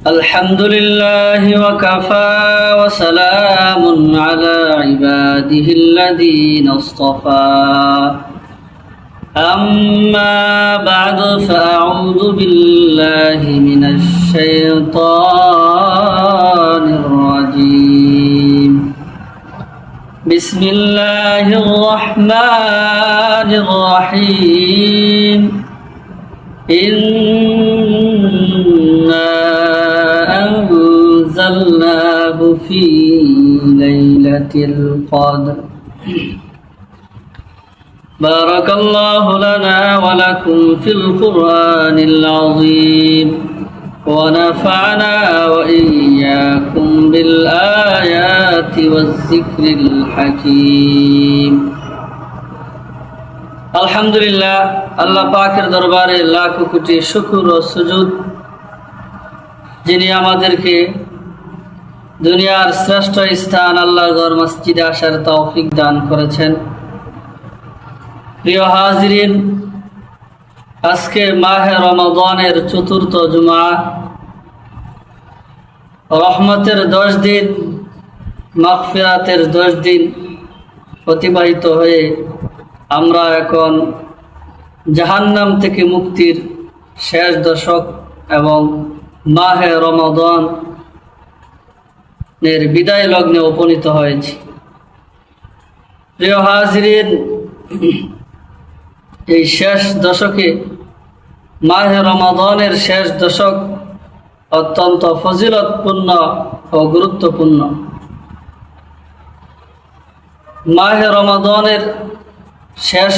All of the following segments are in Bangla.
الحمد لله وكفى وسلام على عباده الذين اصطفى أما بعد فأعوذ بالله من الشيطان الرجيم بسم الله الرحمن الرحيم إنا أنزلناه في ليلة القدر بارك الله لنا ولكم في القرآن العظيم ونفعنا وإياكم بالآيات والذكر الحكيم আলহামদুলিল্লাহ, আল্লাহ পাকের দরবারে লাখো কোটি শুকর ও সুজুদ, যিনি আমাদেরকে দুনিয়ার শ্রেষ্ঠ স্থান আল্লাহর ঘর মসজিদে আসার তৌফিক দান করেছেন। প্রিয় হাজিরিন, আজকে মাহে রমাদানের চতুর্থ জুমা, রহমতের 10 দিন, মাগফিরাতের 10 দিন অতিবাহিত হয়ে আমরা এখন জাহান্নাম থেকে মুক্তির শেষ দশক এবং মাহে রমাদানের বিদায় লগ্নে উপনীত হয়েছি। প্রিয় হাজিরিন, এই শেষ দশকে মাহে রমাদানের শেষ দশক অত্যন্ত ফজিলতপূর্ণ ও গুরুত্বপূর্ণ। মাহে রমাদানের শেষ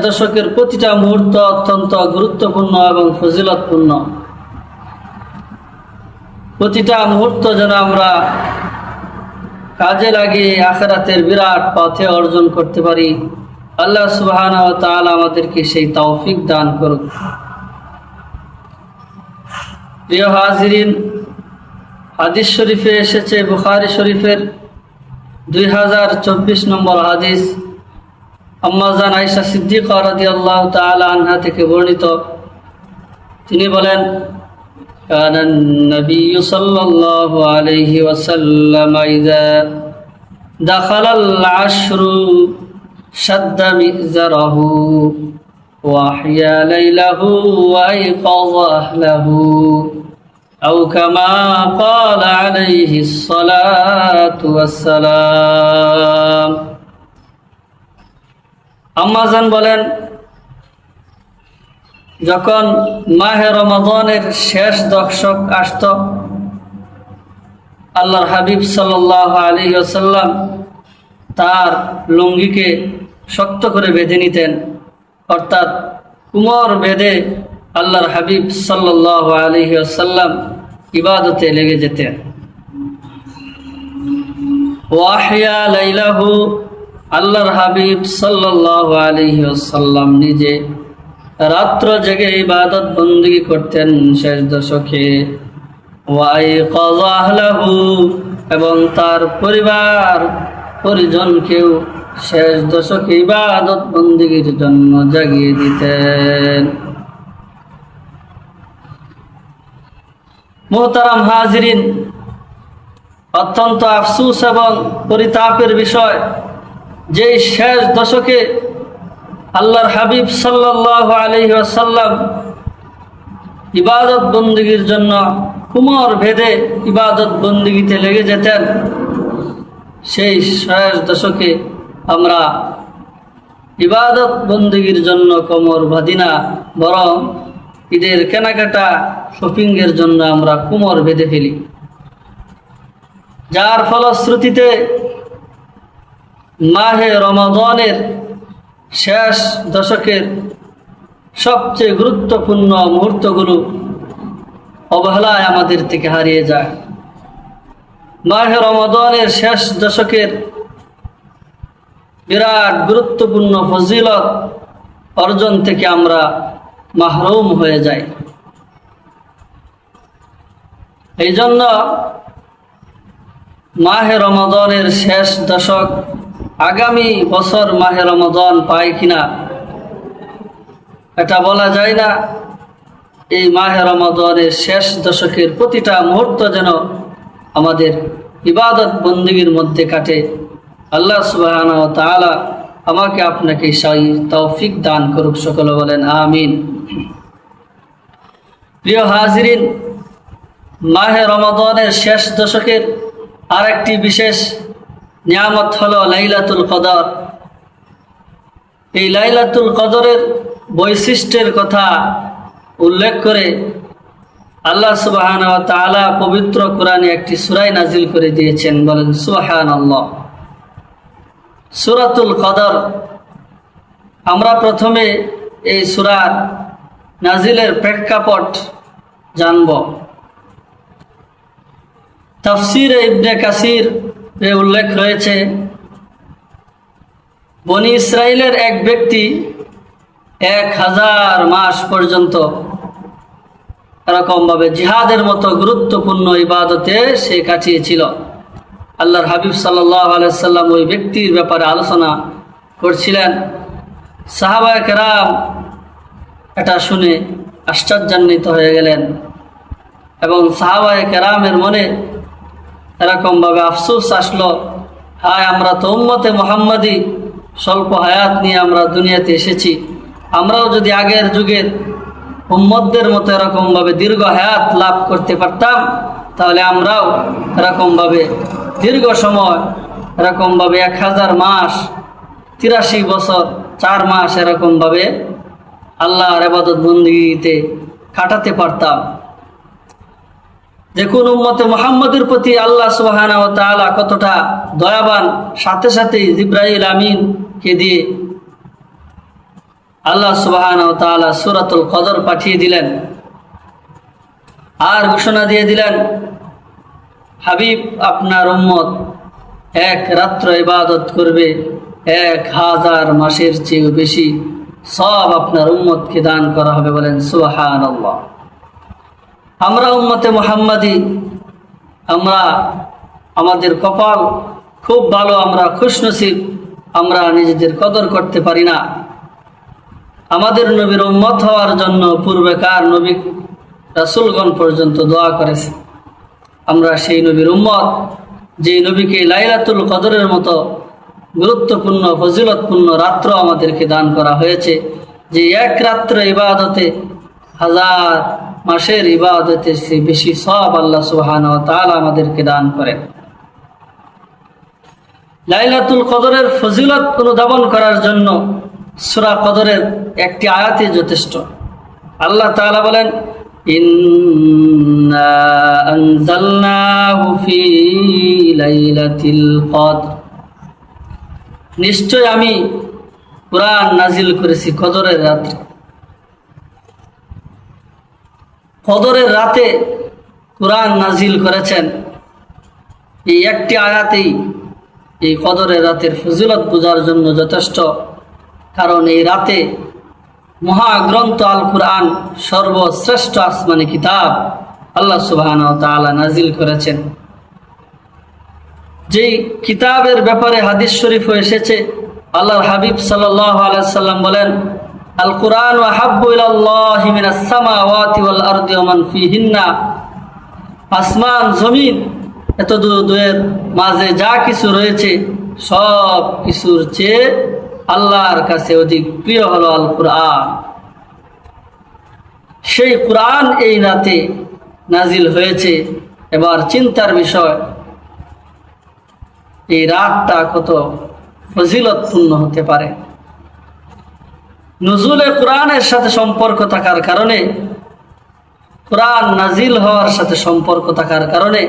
দশকের প্রতিটা মুহূর্ত অত্যন্ত গুরুত্বপূর্ণ এবং ফজিলতপূর্ণ। প্রতিটা মুহূর্ত যেন আমরা কাজে লাগিয়ে আখিরাতের বিরাট পথে অর্জন করতে পারি। আল্লাহ সুবহানাহু ওয়া তাআলা আমাদেরকে সেই তৌফিক দান করুক। প্রিয় হাজিরিন, হাদিস শরীফে এসেছে, বুখারী শরীফের 2024 নম্বর হাদিস, আম্মা জান আয়েশা সিদ্দিকা রাদিয়াল্লাহু তাআলা আনহা থেকে বর্ণিত। তিনি বলেন, কানা নবী সাল্লাল্লাহু আলাইহি ওয়াসাল্লাম ইযা দাখালাল আশরু শাদ্দা মিযরাহু ওয়া আহইয়া লাইলাহু ওয়া আইকাযা আহলাহু أو كما قال عليه الصلاة والسلام। আম্মা জান বলেন, যখন মাহে রমাদানের শেষ দশক আসত, আল্লাহর হাবিব সাল্লাল্লাহু আলাইহি ওয়াসাল্লাম তার লুঙ্গিকে শক্ত করে বেঁধে নিতেন, অর্থাৎ কোমর বেঁধে আল্লাহর হাবিব সাল্লাল্লাহু আলাইহি ওয়াসাল্লাম ইবাদতে লেগে যেতেন। ওয়াহিয়া লাইলাহু, আল্লাহর হাবিব সাল্লাল্লাহু আলাইহি ওয়াসাল্লাম নিজে রাত্র জেগে ইবাদত বندگی করতেন শেষ দশকে। ওয়াইকাযা আহলাহু, এবং তার পরিবার পরিজনকেও শেষ দশকে ইবাদত বندگির জন্য জাগিয়ে দিতেন। মোহতারাম হাজিরিন, অত্যন্ত আফসোস এবং পরিতাপের বিষয় যে শেষ দশকে আল্লাহর হাবিব সাল্লাল্লাহু আলাইহি ওয়াসাল্লাম ইবাদত বندگির জন্য কোমর বেঁধে ইবাদত বندگিতে লেগে যেতেন। সেই শেষ দশকে আমরা ইবাদত বندگির জন্য কোমর বাঁধি না, বরং ঈদের কেনাকাটা শপিংয়ের জন্য আমরা কোমর বেঁধে ফেলি, যার ফলশ্রুতিতে মাহে রমাদানের শেষ দশকের সবচেয়ে গুরুত্বপূর্ণ মুহূর্তগুলো অবহেলায় আমাদের থেকে হারিয়ে যায়। মাহে রমাদানের শেষ দশকের বিরাট গুরুত্বপূর্ণ ফজিলত অর্জন থেকে আমরা মাহরুম হয়ে যাই। এই জন্য মাহে রমাদানের শেষ দশক আগামী বছর মাহে রমাদান পাই কিনা এটা বলা যায় না, এই মাহে রমাদানের শেষ দশকের প্রতিটা মুহূর্ত যেন আমাদের ইবাদত বন্দেগীর মধ্যে কাটে। আল্লাহ সুবহানাহু ওয়া তাআলা আমাকে আপনাকে সেই তৌফিক দান করুক। সকলে বলেন আমিন। প্রিয় হাজিরিন, মাহে রমাদানের শেষ দশকের আরেকটি বিশেষ নিয়ামত হলো লাইলাতুল কদর। এই লাইলাতুল কদরের বৈশিষ্ট্যের কথা উল্লেখ করে আল্লাহ সুবহানাহু ওয়া তাআলা পবিত্র কোরআনে একটি সূরা নাজিল করে দিয়েছেন। বলেন সুবহানাল্লাহ। সূরাতুল কদর, আমরা প্রথমে এই সূরার নাজিলের প্রেক্ষাপট জানব। তাফসীরে ইবনে কাসির এ উল্লেখ রয়েছে, বনি ইসরাইলের এক ব্যক্তি 1000 মাস পর্যন্ত এরকমভাবে জিহাদের মতো গুরুত্বপূর্ণ ইবাদতে সে কাটিয়েছিল। আল্লাহর হাবিব সাল্লাল্লাহু আলাইহি ওয়াসাল্লাম ওই ব্যক্তির ব্যাপারে আলোচনা করছিলেন। সাহাবায়ে কেরাম এটা শুনে আশ্চর্যান্বিত হয়ে গেলেন এবং সাহাবায়ে কেরামের মনে এরকমভাবে আফসোস আসলো, হায়, আমরা তো উম্মতে মুহাম্মাদি, স্বল্প হায়াত নিয়ে আমরা দুনিয়াতে এসেছি। আমরাও যদি আগের যুগের উম্মতদের মতো এরকমভাবে দীর্ঘ হায়াত লাভ করতে পারতাম, তাহলে আমরাও এরকমভাবে দীর্ঘ সময় এরকমভাবে 1000 মাস 83 বছর 4 মাস এরকমভাবে আল্লাহর ইবাদত বন্দেগীতে কাটাতে পারতাম। দেখুন উম্মতে মুহাম্মাদের প্রতি আল্লাহ সুবহানাহু ওয়া তাআলা কতটা দয়াবান। সাথে সাথেই জিবরাইল আমিনকে দিয়ে আল্লাহ সুবহানাহু ওয়া তাআলা সূরাতুল কদর পাঠিয়ে দিলেন আর ঘোষণা দিয়ে দিলেন, হাবিব, আপনার উম্মত এক রাত্র ইবাদত করবে 1000 মাসের চেয়ে বেশি সওয়াব আপনার উম্মতকে দান করা হবে। বলেন সুবহানাল্লাহ। আমরা উম্মতে মুহাম্মাদি, আমরা আমাদের কপাল খুব ভালো, আমরা খুশনসিব, আমরা নিজেদের কদর করতে পারি না। আমাদের নবীর উম্মত হওয়ার জন্য পূর্বেকার নবী রাসূলগণ পর্যন্ত দোয়া করেছে। আমরা সেই নবীর উম্মত, যে নবীকে লাইলাতুল কদরের মতো গুরুত্বপূর্ণ ফজিলতপূর্ণ রাত্র আমাদেরকে দান করা হয়েছে, যে এক রাত্র ইবাদতে 1000 মাসের ইবাদতের চেয়ে বেশি সওয়াব আল্লাহ সুবহানাহু ওয়া তাআলা আমাদেরকে দান করেন। লাইলাতুল কদরের ফজিলত অনুধাবন করার জন্য সূরা কদরের একটি আয়াতই যথেষ্ট। আল্লাহ তাআলা বলেন, ইন্না আনজালনাহু ফি লাইলাতিল কদর, নিশ্চয় আমি কুরআন নাজিল করেছি কদরের রাতে। কদরের রাতে কুরআন নাজিল করেছেন, এই একটি আয়াতেই এই কদরের রাতের ফজিলত বোঝার জন্য যথেষ্ট। কারণ এই রাতে মহাগ্রন্থ আল কুরআন, সর্বশ্রেষ্ঠ আসমানি কিতাব আল্লাহ সুবহানাহু ওয়া তাআলা নাজিল করেছেন। যেই কিতাবের ব্যাপারে হাদিস শরীফ এসেছে, আল্লাহর হাবিব সাল্লাল্লাহু আলাইহি সাল্লাম বলেন, আল কুরআন আহাব্বু ইলাল্লাহি মিনাস সামাওয়াতি ওয়াল আরদি ওয়া মান ফিহিন্না, আসমান জমিন এত দুয়ের মাঝে যা কিছু রয়েছে সব কিছুর চেয়ে আল্লাহর কাছে অধিক প্রিয় হলো আল কুরআন। সেই কুরআন এই রাতে নাজিল হয়েছে। এবার চিন্তার বিষয়, এই রাতটা কত ফজিলতপূর্ণ হতে পারে। নুজুলে কুরআনের সাথে সম্পর্ক থাকার কারণে, কুরআন নাজিল হওয়ার সাথে সম্পর্ক থাকার কারণে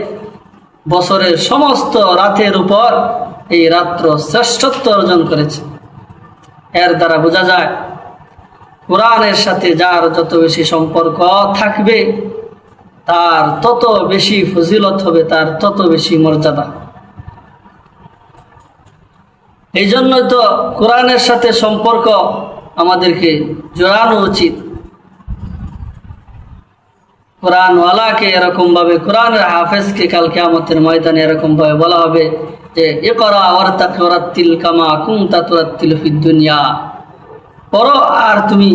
বছরের সমস্ত রাতের উপর এই রাত্র শ্রেষ্ঠত্ব অর্জন করেছে। এর দ্বারা বোঝা যায় কুরআনের সাথে যার যত বেশি সম্পর্ক থাকবে তার তত বেশি ফজিলত হবে, তার তত বেশি মর্যাদা। এই জন্যই তো কোরআনের সাথে সম্পর্ক আমাদেরকে জোড়ানো উচিত। কোরআনওয়ালাকে এরকমভাবে, কোরআনের হাফেজকে কাল কিয়ামতের ময়দানে এরকমভাবে বলা হবে যে ইকরা ওয়ারতাকি ওয়ারাত্তিল কামা কুনতা তুরাত্তিল ফিদ দুনিয়া, পড়ো আর তুমি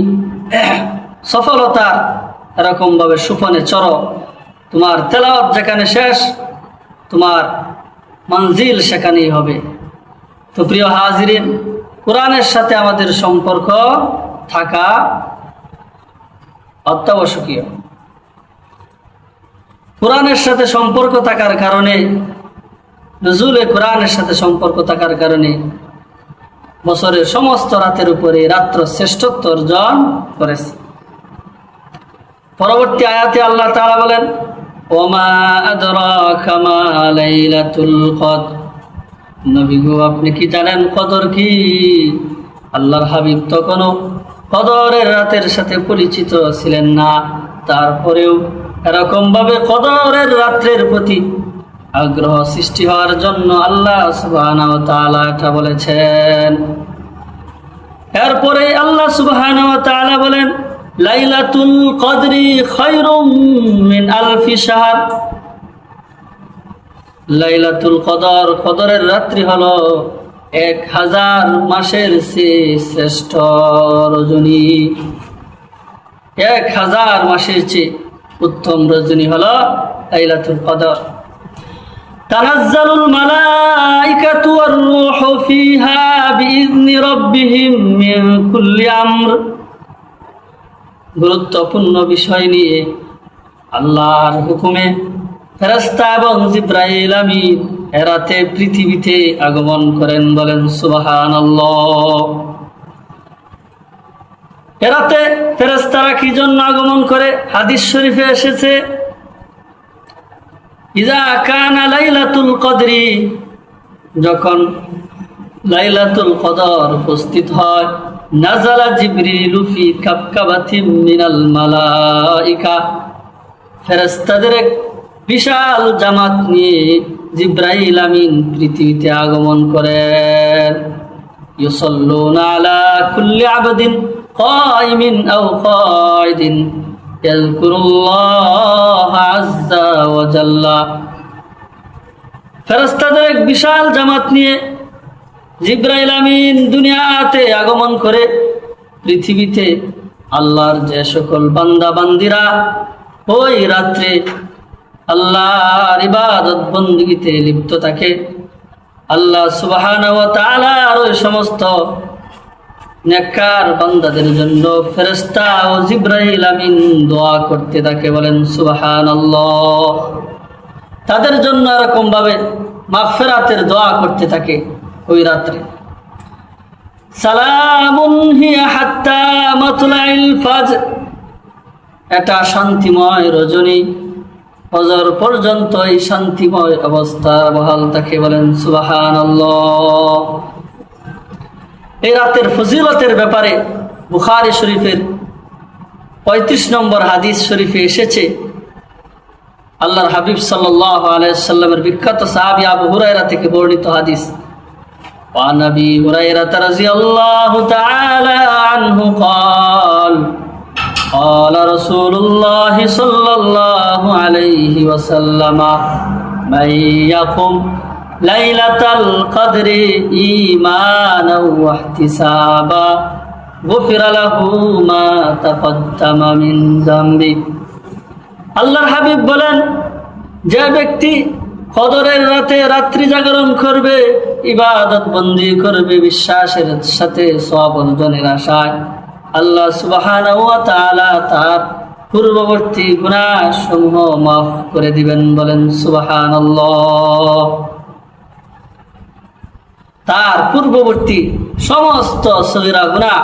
সফলতার এরকম ভাবে সুফনে চড়ো, তোমার তেলাওয়াত যেখানে শেষ তোমার মঞ্জিল সেখানেই হবে। তো প্রিয় হাজিরিন, কোরআনের সাথে আমাদের সম্পর্ক থাকা অত্যাবশ্যকীয়। কোরআনের সাথে সম্পর্ক থাকার কারণে, নজুলে কোরআনের সাথে সম্পর্ক থাকার কারণে বছরের সমস্ত রাতের উপরে রাত্র শ্রেষ্ঠত্ব অর্জন করেছে। পরবর্তী আয়াতে আল্লাহ তাআলা বলেন, ওমা আদরাকা মা লাইলাতুল কদর, নবী গো আপনি কি জানেন কদর কি? আল্লাহর হাবিব তখনও কদরের রাতের সাথে পরিচিত ছিলেন না, তারপরেও এরকম ভাবে কদরের রাত্রের প্রতি আগ্রহ সৃষ্টি হওয়ার জন্য আল্লাহ সুবহানাহু ওয়া তাআলা এটা বলেছেন। এরপরে আল্লাহ সুবহানাহু ওয়া তাআলা বলেন, লাইলাতুল কদরি খায়রুম মিন আলফি শাহর, লাইলাতুল কদর, কদরের রাত্রি হলো 1000 মাসের চেয়ে শ্রেষ্ঠ রজনী। 1000 মাসের চেয়ে উত্তম রজনী হলো লাইলাতুল কদর। তানাজ্জালুল মালাইকাতু ওয়ার রূহু ফিহা বিইذনি রাব্বিহিম মিন কুল্লি আমর, গুরুত্বপূর্ণ বিষয় নিয়ে আল্লাহর হুকুমে ফেরেশতা এবং জিবরাইল আমিন রাতে পৃথিবীতে আগমন করেন, বলেন সুবহানাল্লাহ। রাতে ফেরেশতারা কি জন্য আগমন করে? হাদিস শরীফে এসেছে, ইজা কানা লাইলাতুল কদরি, যখন লাইলাতুল কদর উপস্থিত হয়, নাজালা জিবরিলু ফি কাবকাবাতিন মিনাল মালাইকা, ফেরেশতাদের এক বিশাল জামাত নিয়ে জিবরাইল আমিন পৃথিবীতে আগমন করেন। ইউসাল্লুনা আলা কুল্লি আবদিন কাইমিন আও কাইদিন ইয়াযকুরুল্লাহ আযজা ওয়া জাল্লা, ফেরেশতাদের এক বিশাল জামাত নিয়ে জিবরাইল আমিন দুনিয়াতে আগমন করে পৃথিবীতে আল্লাহর যে সকল বান্দা বান্দিরা ওই রাত্রে আল্লাহর ইবাদত বন্দেগীতে লিপ্ত থাকে, আল্লাহ সুবহানাহু ওয়া তাআলার ওই সমস্ত নেককার বান্দাদের জন্য ফেরেশতা ও জিবরাইল আমিন দোয়া করতে থাকে, বলেন সুবহানাল্লাহ। তাদের জন্য এরকম ভাবে মাগফিরাতের দোয়া করতে থাকে ওই রাত্রে। সালামুন হিয়া হাত্তা মাতলাইল ফাজর, এটা শান্তিময় রজনী, ফজর পর্যন্ত এই শান্তিময় অবস্থার বহাল থাকে, বলেন সুবহানাল্লাহ। এই রাতের ফজিলতের ব্যাপারে বুখারী শরীফের 35 নম্বর হাদিস শরীফে এসেছে, আল্লাহর হাবিব সাল্লাল্লাহু আলাইহি ওয়াসাল্লামের বিখ্যাত সাহাবী আবু হুরায়রা থেকে বর্ণিত হাদিস। ওয়া নবী হুরায়রা রাদিয়াল্লাহু তাআলা আনহু قال قال رسول الله صلى الله عليه وسلم من يقم ليلة القدر إيمانا واحتسابا غفر له ما تقدم من ذنبه। আল্লাহর হাবিব বলেন, যে ব্যক্তি কদরের রাতে রাত্রি জাগরণ করবে, ইবাদত বন্দি করবে বিশ্বাসের সাথে সওয়াব অর্জনের আশায়, আল্লাহ সুবহানাহু ওয়া তাআলা তার পূর্ববর্তী গুনাহ সমূহ মাফ করে দিবেন, বলেন সুবহানাল্লাহ। তার পূর্ববর্তী সমস্ত সগীরা গুনাহ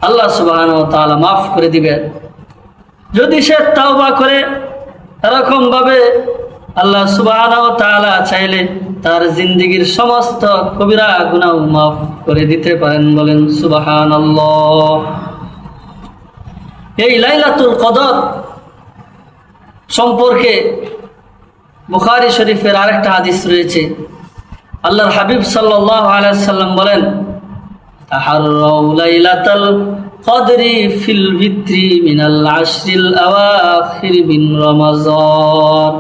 আল্লাহ সুবহানাহু ওয়া তাআলা মাফ করে দিবেন যদি সে তাওবা করে। এরকম ভাবে আল্লাহ সুবহানাহু ওয়া তাআলা চাইলে তার জিন্দেগীর সমস্ত কবিরা গুনাহ মাফ করে দিতে পারেন, বলেন সুবহানাল্লাহ। এই লাইলাতুল কদর সম্পর্কে বুখারী শরীফের আরেকটা হাদিস রয়েছে। আল্লাহর হাবিব সাল্লাল্লাহু আলাইহি ওয়াসাল্লাম বলেন, তাহাররাউ লাইলাতাল কদরি ফিল ভিত্রি মিনাল আশরিল আওয়াখির মিন রমাজান।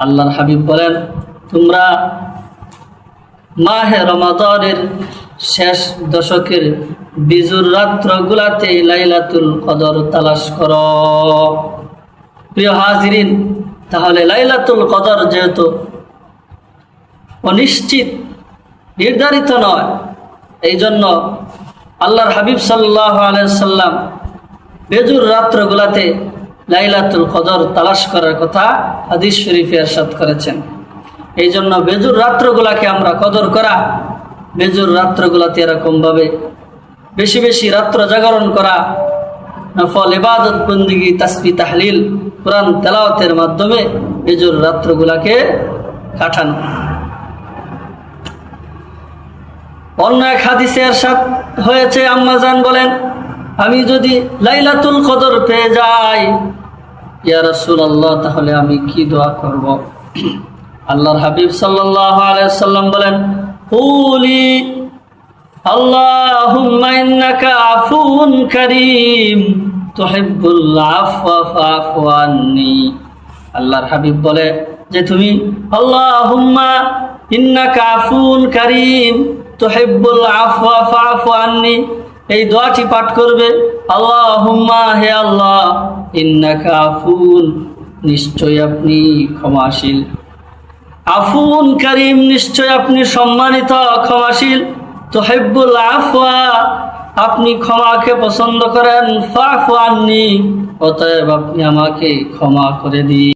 আল্লাহর হাবিব বলেন, তোমরা মাহে রমাদানের শেষ দশকের বিজুর রাত্রগুলাতে লাইলাতুল কদর তালাশ করো। প্রিয় হাজিরিন, তাহলে লাইলাতুল কদর যেহেতু অনিশ্চিত, নির্ধারিত নয়, এই জন্য আল্লাহর হাবিব সাল্লাল্লাহু আলাইহি সাল্লাম বেজুর রাত্রগুলাতে লাইলাতুল কদর তালাশ করার কথা হাদিস শরীফে ইরশাদ করেছেন। এই জন্য বেজুর রাত্রগুলাকে আমরা কদর করা, বেজুর রাত্রগুলাতে এরকমভাবে বেশি বেশি রাত্র জাগরণ করা, নফল ইবাদত বন্দেগী তাসবিহ তাহলিল কোরআন তেলাওয়াতের মাধ্যমে বেজুর রাত্রগুলাকে কাটানো। অন্য এক হাদিসে ইরশাদ হয়েছে, আম্মা জান বলেন, আমি যদি লাইলাতুল কদর পেয়ে যাই ইয়া রাসূলুল্লাহ, তাহলে আমি কি দোয়া করব? আল্লাহর হাবিব সাল্লাল্লাহু আলাইহি ওয়াসাল্লাম বলেন, কুলি আল্লাহুম্মা ইন্নাকা আফুউন কারীম তুহিব্বুল আফওয়া ফাফু আন্নী। আল্লাহর হাবিব বলে যে তুমি আল্লাহুম্মা ইন্নাকা আফুউন কারীম তুহিব্বুল আফওয়া ফাফু আন্নী এই দোয়াটি পাঠ করবে। আল্লাহুম্মা, হে আল্লাহ, ইন্নাকা আফুন, নিশ্চয় আপনি ক্ষমাশীল, আফুন কারীম, নিশ্চয় আপনি সম্মানিত ক্ষমাশীল, তুহিব্বুল আফওয়া, আপনি ক্ষমাকে পছন্দ করেন, ফাফু আন্নী, অতএব আপনি আমাকে ক্ষমা করে দিন।